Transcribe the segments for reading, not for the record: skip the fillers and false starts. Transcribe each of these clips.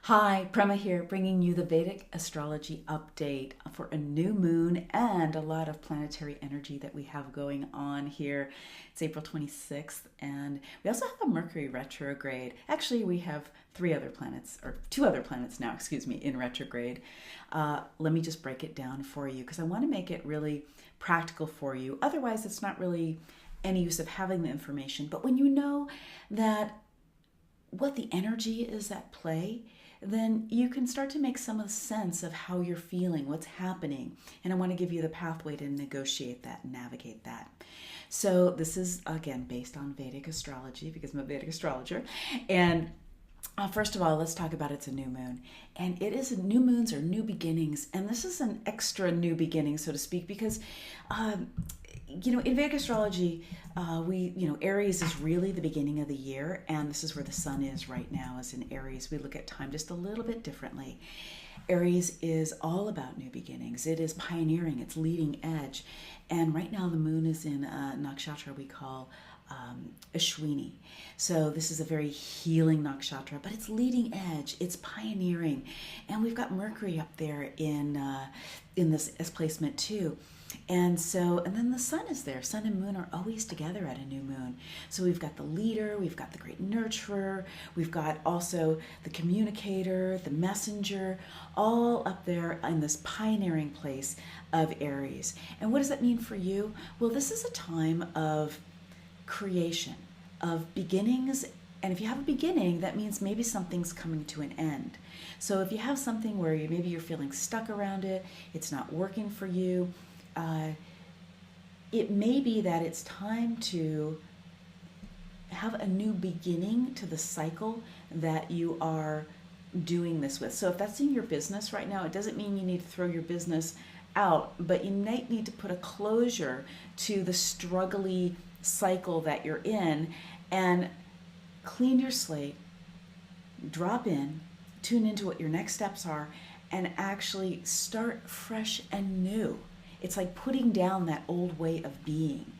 Hi, Prema here, bringing you the Vedic astrology update for a new moon and a lot of planetary energy that we have going on here. It's April 26th, and we also have a Mercury retrograde. Actually, we have two other planets now, in retrograde. Let me just break it down for you because I want to make it really practical for you. Otherwise, it's not really any use of having the information. But when you know that what the energy is at play, then you can start to make some of the sense of how you're feeling, what's happening. And I want to give you the pathway to negotiate that and navigate that. So this is, again, based on Vedic astrology because I'm a Vedic astrologer. And first of all, let's talk about it's a new moon. And it is new moons or new beginnings. And this is an extra new beginning, so to speak, because in Vedic astrology, Aries is really the beginning of the year, and this is where the sun is right now, is in Aries. We look at time just a little bit differently. Aries is all about new beginnings. It is pioneering, it's leading edge. And right now the moon is in a nakshatra we call Ashwini. So this is a very healing nakshatra, but it's leading edge, it's pioneering. And we've got Mercury up there in this placement too. And then the sun is there. Sun and moon are always together at a new moon. So we've got the leader, we've got the great nurturer, we've got also the communicator, the messenger, all up there in this pioneering place of Aries. And what does that mean for you? Well, this is a time of creation, of beginnings. And if you have a beginning, that means maybe something's coming to an end. So if you have something where maybe you're feeling stuck around it, it's not working for you, it may be that it's time to have a new beginning to the cycle that you are doing this with. So if that's in your business right now, it doesn't mean you need to throw your business out, but you might need to put a closure to the struggly cycle that you're in and clean your slate, drop in, tune into what your next steps are, and actually start fresh and new. It's like putting down that old way of being.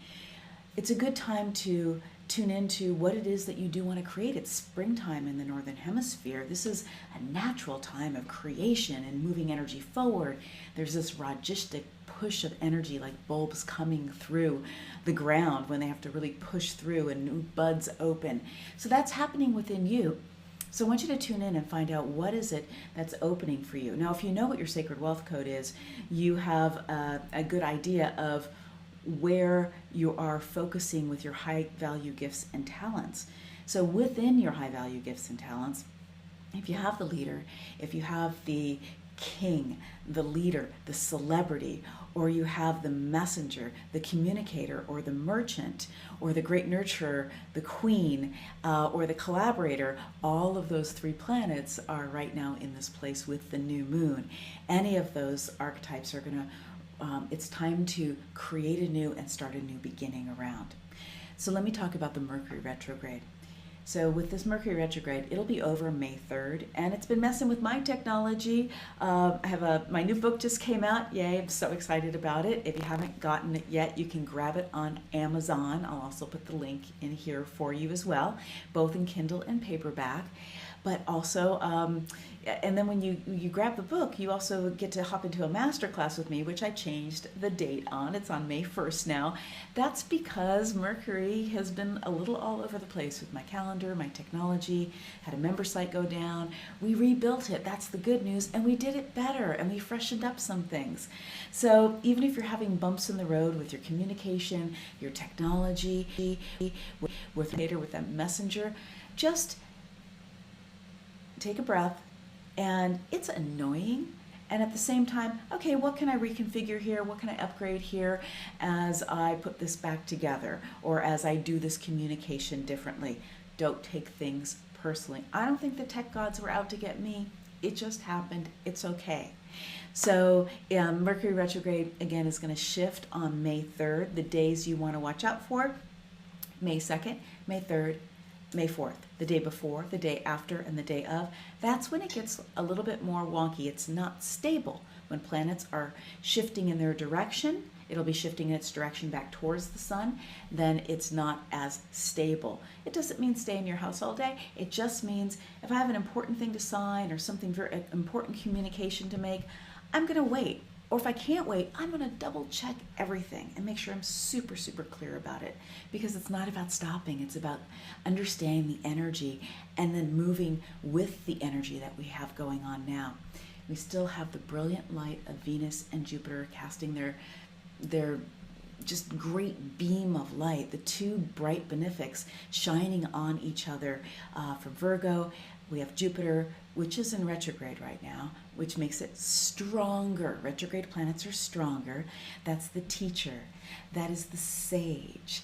It's a good time to tune into what it is that you do want to create. It's springtime in the Northern Hemisphere. This is a natural time of creation and moving energy forward. There's this Rajishtic push of energy, like bulbs coming through the ground when they have to really push through and new buds open. So that's happening within you. So I want you to tune in and find out what is it that's opening for you. Now, if you know what your sacred wealth code is, you have a good idea of where you are focusing with your high value gifts and talents. So within your high value gifts and talents, if you have the leader, if you have the king, the leader, the celebrity, or you have the messenger, the communicator, or the merchant, or the great nurturer, the queen, or the collaborator, all of those three planets are right now in this place with the new moon. Any of those archetypes are it's time to create a new and start a new beginning around. So let me talk about the Mercury retrograde. So with this Mercury retrograde, it'll be over May 3rd, and it's been messing with my technology. I have my new book just came out. Yay, I'm so excited about it. If you haven't gotten it yet, you can grab it on Amazon. I'll also put the link in here for you as well, both in Kindle and paperback. But also, and then when you grab the book, you also get to hop into a masterclass with me, which I changed the date on. It's on May 1st now. That's because Mercury has been a little all over the place with my calendar, my technology, had a member site go down. We rebuilt it. That's the good news. And we did it better, and we freshened up some things. So even if you're having bumps in the road with your communication, your technology, with that messenger, just take a breath. And it's annoying, and at the same time, okay, what can I reconfigure here? What can I upgrade here as I put this back together, or as I do this communication differently? Don't take things personally. I don't think the tech gods were out to get me. It just happened. It's okay. So Mercury retrograde, again, is going to shift on May 3rd. The days you want to watch out for: May 2nd, May 3rd, May 4th, the day before, the day after, and the day of. That's when it gets a little bit more wonky. It's not stable when planets are shifting in their direction it'll be shifting its direction back towards the sun, then it's not as stable. It doesn't mean stay in your house all day. It just means if I have an important thing to sign or something very important communication to make, I'm going to wait. Or if I can't wait, I'm going to double check everything and make sure I'm super, super clear about it. Because it's not about stopping. It's about understanding the energy and then moving with the energy that we have going on now. We still have the brilliant light of Venus and Jupiter casting their just great beam of light, the two bright benefics shining on each other. For Virgo, we have Jupiter, which is in retrograde right now, which makes it stronger. Retrograde planets are stronger. That's the teacher. That is the sage.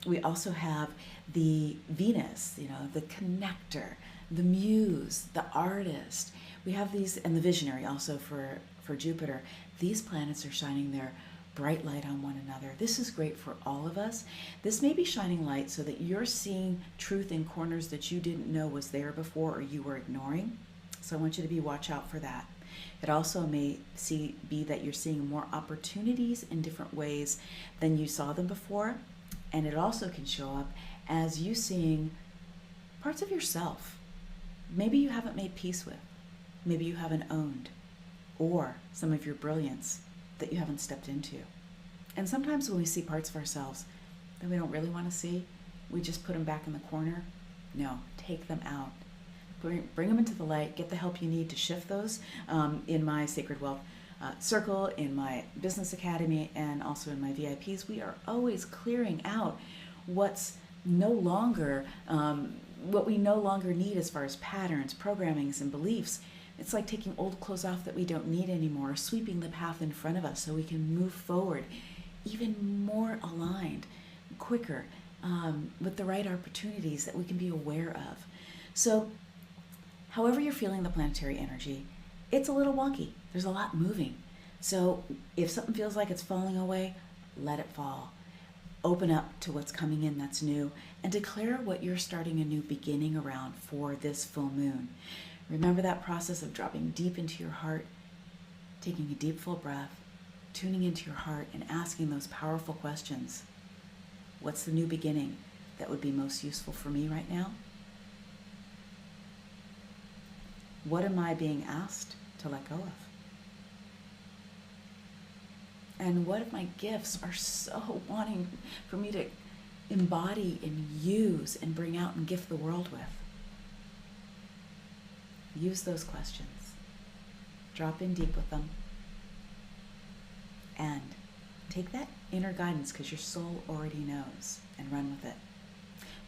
We also have the Venus, the connector, the muse, the artist. We have these, and the visionary also for Jupiter. These planets are shining their bright light on one another. This is great for all of us. This may be shining light so that you're seeing truth in corners that you didn't know was there before or you were ignoring. So I want you to watch out for that. It also may be that you're seeing more opportunities in different ways than you saw them before. And it also can show up as you seeing parts of yourself. Maybe you haven't made peace with. Maybe you haven't owned. Or some of your brilliance that you haven't stepped into. And sometimes when we see parts of ourselves that we don't really want to see, we just put them back in the corner. No, take them out. Bring them into the light. Get the help you need to shift those in my Sacred Wealth Circle, in my Business Academy, and also in my VIPs. We are always clearing out what's no longer, what we no longer need as far as patterns, programmings, and beliefs. It's like taking old clothes off that we don't need anymore, sweeping the path in front of us so we can move forward even more aligned, quicker, with the right opportunities that we can be aware of. So, however you're feeling the planetary energy, it's a little wonky. There's a lot moving. So if something feels like it's falling away, let it fall. Open up to what's coming in that's new and declare what you're starting a new beginning around for this full moon. Remember that process of dropping deep into your heart, taking a deep full breath, tuning into your heart and asking those powerful questions. What's the new beginning that would be most useful for me right now? What am I being asked to let go of? And what if my gifts are so wanting for me to embody and use and bring out and gift the world with? Use those questions. Drop in deep with them. And take that inner guidance, because your soul already knows, and run with it.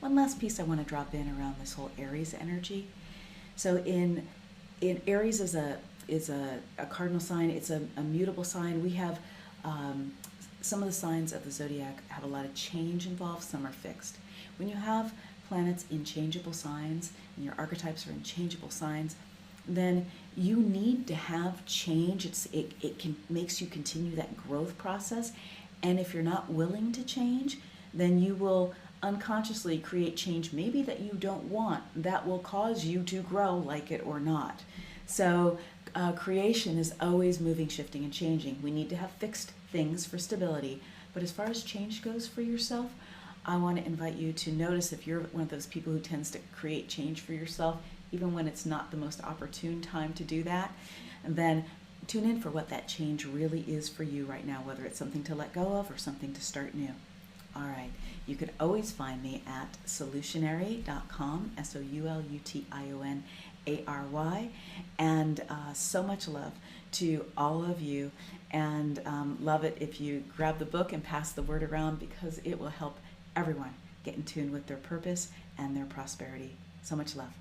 One last piece I want to drop in around this whole Aries energy. So in Aries is a cardinal sign. It's a mutable sign. We have some of the signs of the zodiac have a lot of change involved. Some are fixed. When you have planets in changeable signs and your archetypes are in changeable signs, then you need to have change. It makes you continue that growth process. And if you're not willing to change, then you will unconsciously create change maybe that you don't want, that will cause you to grow, like it or not. So creation is always moving, shifting, and changing. We need to have fixed things for stability. But as far as change goes for yourself, I want to invite you to notice if you're one of those people who tends to create change for yourself, even when it's not the most opportune time to do that, and then tune in for what that change really is for you right now, whether it's something to let go of or something to start new. All right. You can always find me at solutionary.com, SOULUTIONARY, and so much love to all of you, and love it if you grab the book and pass the word around, because it will help everyone get in tune with their purpose and their prosperity. So much love.